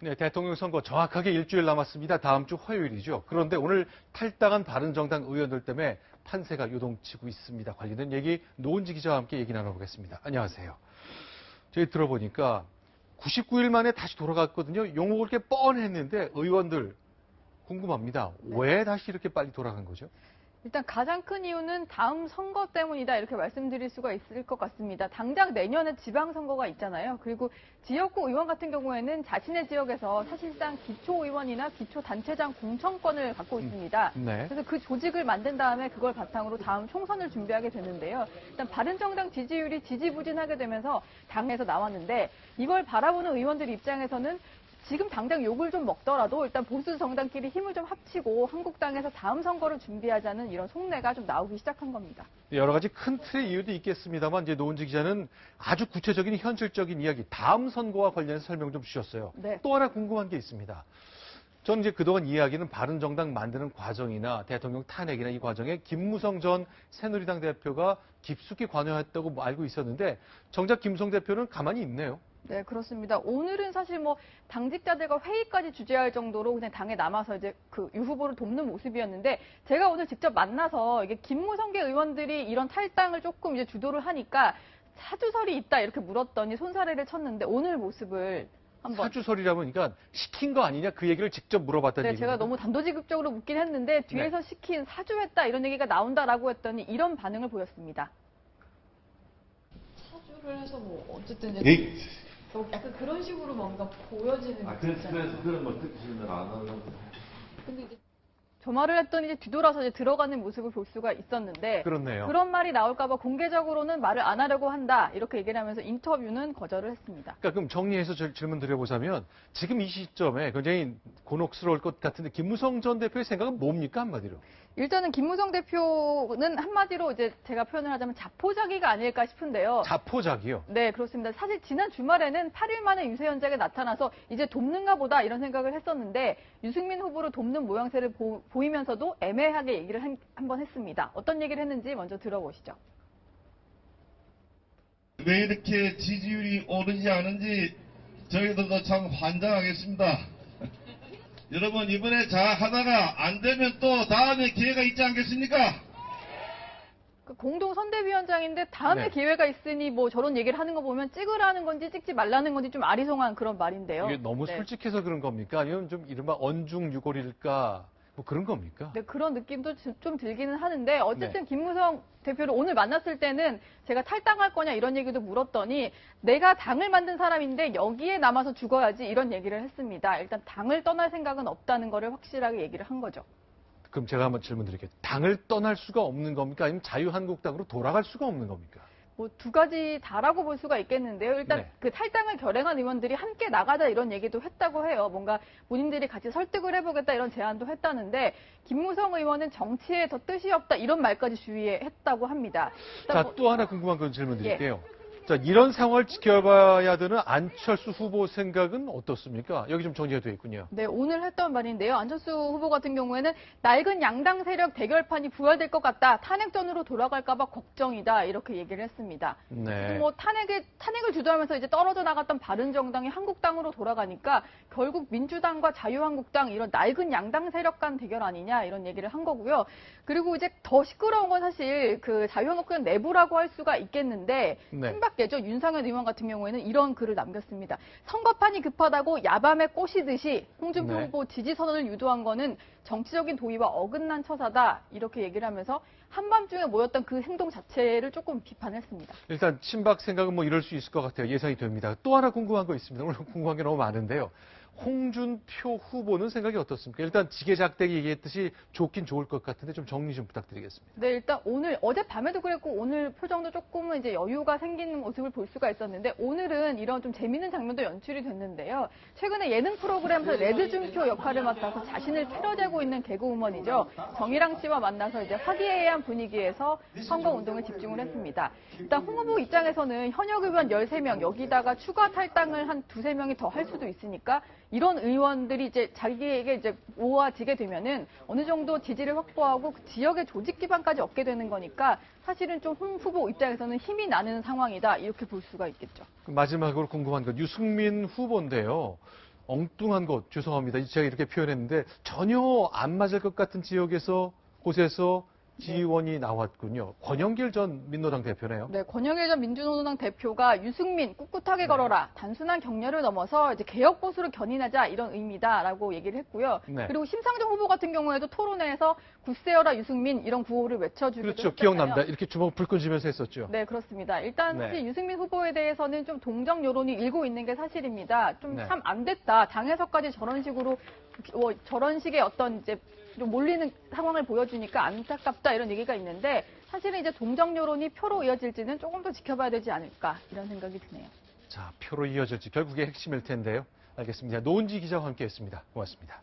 네, 대통령 선거 정확하게 일주일 남았습니다. 다음 주 화요일이죠. 그런데 오늘 탈당한 바른정당 의원들 때문에 판세가 요동치고 있습니다. 관련된 얘기 노은지 기자와 함께 얘기 나눠보겠습니다. 안녕하세요. 저희 들어보니까 99일 만에 다시 돌아갔거든요. 욕먹을 게 뻔했는데 의원들 궁금합니다. 왜 다시 이렇게 빨리 돌아간 거죠? 일단 가장 큰 이유는 다음 선거 때문이다 이렇게 말씀드릴 수가 있을 것 같습니다. 당장 내년에 지방선거가 있잖아요. 그리고 지역구 의원 같은 경우에는 자신의 지역에서 사실상 기초의원이나 기초단체장 공천권을 갖고 있습니다. 네. 그래서 그 조직을 만든 다음에 그걸 바탕으로 다음 총선을 준비하게 되는데요. 일단 바른정당 지지율이 지지부진하게 되면서 당에서 나왔는데 이걸 바라보는 의원들 입장에서는 지금 당장 욕을 좀 먹더라도 일단 보수 정당끼리 힘을 좀 합치고 한국당에서 다음 선거를 준비하자는 이런 속내가 좀 나오기 시작한 겁니다. 여러 가지 큰 틀의 이유도 있겠습니다만 이제 노은지 기자는 아주 구체적인 현실적인 이야기, 다음 선거와 관련해서 설명 좀 주셨어요. 네. 또 하나 궁금한 게 있습니다. 저는 이제 그동안 이야기는 바른정당 만드는 과정이나 대통령 탄핵이나 이 과정에 김무성 전 새누리당 대표가 깊숙이 관여했다고 알고 있었는데 정작 김무성 대표는 가만히 있네요. 네, 그렇습니다. 오늘은 사실 뭐 당직자들과 회의까지 주재할 정도로 그냥 당에 남아서 이제 그 유 후보를 돕는 모습이었는데 제가 오늘 직접 만나서 이게 김무성계 의원들이 이런 탈당을 조금 이제 주도를 하니까 사주설이 있다 이렇게 물었더니 손사래를 쳤는데 오늘 모습을 한번 사주설이라면 그러니까 시킨 거 아니냐 그 얘기를 직접 물어봤다는 네, 얘기죠. 제가 너무 단도직입적으로 묻긴 했는데 뒤에서 시킨 사주했다 이런 얘기가 나온다라고 했더니 이런 반응을 보였습니다. 사주를 해서 뭐 어쨌든 이제 약간 그런 식으로 뭔가 보여지는 그래서 그런 걸 듣기는 안 하는. 근데 이제 저 말을 했더니 이제 뒤돌아서 이제 들어가는 모습을 볼 수가 있었는데 그렇네요. 그런 말이 나올까봐 공개적으로는 말을 안 하려고 한다 이렇게 얘기를 하면서 인터뷰는 거절을 했습니다. 그러니까 그럼 정리해서 질문 드려보자면 지금 이 시점에 굉장히 곤혹스러울 것 같은데 김무성 전 대표의 생각은 뭡니까 한마디로? 일단은 김무성 대표는 한마디로 이제 제가 표현을 하자면 자포자기가 아닐까 싶은데요. 자포자기요? 네, 그렇습니다. 사실 지난 주말에는 8일 만에 유세 현장에 나타나서 이제 돕는가 보다 이런 생각을 했었는데 유승민 후보를 돕는 모양새를 보이면서도 애매하게 얘기를 한번 했습니다. 어떤 얘기를 했는지 먼저 들어보시죠. 왜 이렇게 지지율이 오르지 않은지 저희들도 참 환장하겠습니다. 여러분 이번에 하다가 안 되면 또 다음에 기회가 있지 않겠습니까? 공동 선대위원장인데 다음에 네. 기회가 있으니 뭐 저런 얘기를 하는 거 보면 찍으라는 건지 찍지 말라는 건지 좀 아리송한 그런 말인데요. 이게 너무 네. 솔직해서 그런 겁니까? 아니면 좀 이른바 언중유골일까? 뭐 그런 겁니까? 네, 그런 느낌도 좀 들기는 하는데 어쨌든 네. 김무성 대표를 오늘 만났을 때는 제가 탈당할 거냐 이런 얘기도 물었더니 내가 당을 만든 사람인데 여기에 남아서 죽어야지 이런 얘기를 했습니다. 일단 당을 떠날 생각은 없다는 거를 확실하게 얘기를 한 거죠. 그럼 제가 한번 질문 드릴게요. 당을 떠날 수가 없는 겁니까? 아니면 자유한국당으로 돌아갈 수가 없는 겁니까? 뭐 두 가지 다라고 볼 수가 있겠는데요. 일단 네. 그 탈당을 결행한 의원들이 함께 나가자 이런 얘기도 했다고 해요. 뭔가 본인들이 같이 설득을 해보겠다 이런 제안도 했다는데 김무성 의원은 정치에 더 뜻이 없다 이런 말까지 주의했다고 합니다. 자, 또 하나 궁금한 건 질문 드릴게요. 자, 이런 상황을 지켜봐야 되는 안철수 후보 생각은 어떻습니까? 여기 좀 정리가 되어 있군요. 네, 오늘 했던 말인데요. 안철수 후보 같은 경우에는 낡은 양당 세력 대결판이 부활될 것 같다. 탄핵전으로 돌아갈까 봐 걱정이다. 이렇게 얘기를 했습니다. 네. 뭐 탄핵을 주도하면서 이제 떨어져 나갔던 바른정당이 한국당으로 돌아가니까 결국 민주당과 자유한국당 이런 낡은 양당 세력 간 대결 아니냐 이런 얘기를 한 거고요. 그리고 이제 더 시끄러운 건 사실 그 자유한국당 내부라고 할 수가 있겠는데 네. 친박계죠. 윤상현 의원 같은 경우에는 이런 글을 남겼습니다. 선거판이 급하다고 야밤에 꼬시듯이 홍준표 네. 후보 지지 선언을 유도한 거는 정치적인 도의와 어긋난 처사다 이렇게 얘기를 하면서 한밤중에 모였던 그 행동 자체를 조금 비판했습니다. 일단 친박 생각은 뭐 이럴 수 있을 것 같아요. 예상이 됩니다. 또 하나 궁금한 거 있습니다. 오늘 궁금한 게 너무 많은데요. 홍준표 후보는 생각이 어떻습니까? 일단 지게작대기 얘기했듯이 좋긴 좋을 것 같은데 좀 정리 좀 부탁드리겠습니다. 네, 일단 오늘 어젯밤에도 그랬고 오늘 표정도 조금은 이제 여유가 생기는 모습을 볼 수가 있었는데 오늘은 이런 좀 재밌는 장면도 연출이 됐는데요. 최근에 예능 프로그램에서 레드준표 역할을 맡아서 자신을 패러제고 있는 개그우먼이죠. 정일랑 씨와 만나서 이제 화기애애한 분위기에서 선거 운동에 집중을 했습니다. 일단 홍 후보 입장에서는 현역 의원 13명 여기다가 추가 탈당을 한 2~3명이 더 할 수도 있으니까 이런 의원들이 이제 자기에게 이제 모아지게 되면은 어느 정도 지지를 확보하고 그 지역의 조직 기반까지 얻게 되는 거니까 사실은 좀 홍 후보 입장에서는 힘이 나는 상황이다 이렇게 볼 수가 있겠죠. 마지막으로 궁금한 건 유승민 후보인데요. 엉뚱한 곳, 죄송합니다. 제가 이렇게 표현했는데 전혀 안 맞을 것 같은 곳에서 지원이 나왔군요. 권영길 전 민노당 대표네요. 네, 권영일 전 민주노동당 대표가 유승민 꿋꿋하게 걸어라. 단순한 격려를 넘어서 이제 개혁 보수를 견인하자 이런 의미다라고 얘기를 했고요. 네. 그리고 심상정 후보 같은 경우에도 토론회에서 굳세어라 유승민 이런 구호를 외쳐주기도 그렇죠. 했잖아요. 기억납니다. 이렇게 주먹 불끈 쥐면서 했었죠. 네, 그렇습니다. 일단 네. 사실 유승민 후보에 대해서는 좀 동정 여론이 일고 있는 게 사실입니다. 좀 네. 참 안 됐다. 당에서까지 저런 식으로 저런 식의 어떤 이제 좀 몰리는 상황을 보여주니까 안타깝다 이런 얘기가 있는데 사실은 이제 동정 여론이 표로 이어질지는 조금 더 지켜봐야 되지 않을까 이런 생각이 드네요. 자, 표로 이어질지 결국에 핵심일 텐데요. 알겠습니다. 노은지 기자와 함께했습니다. 고맙습니다.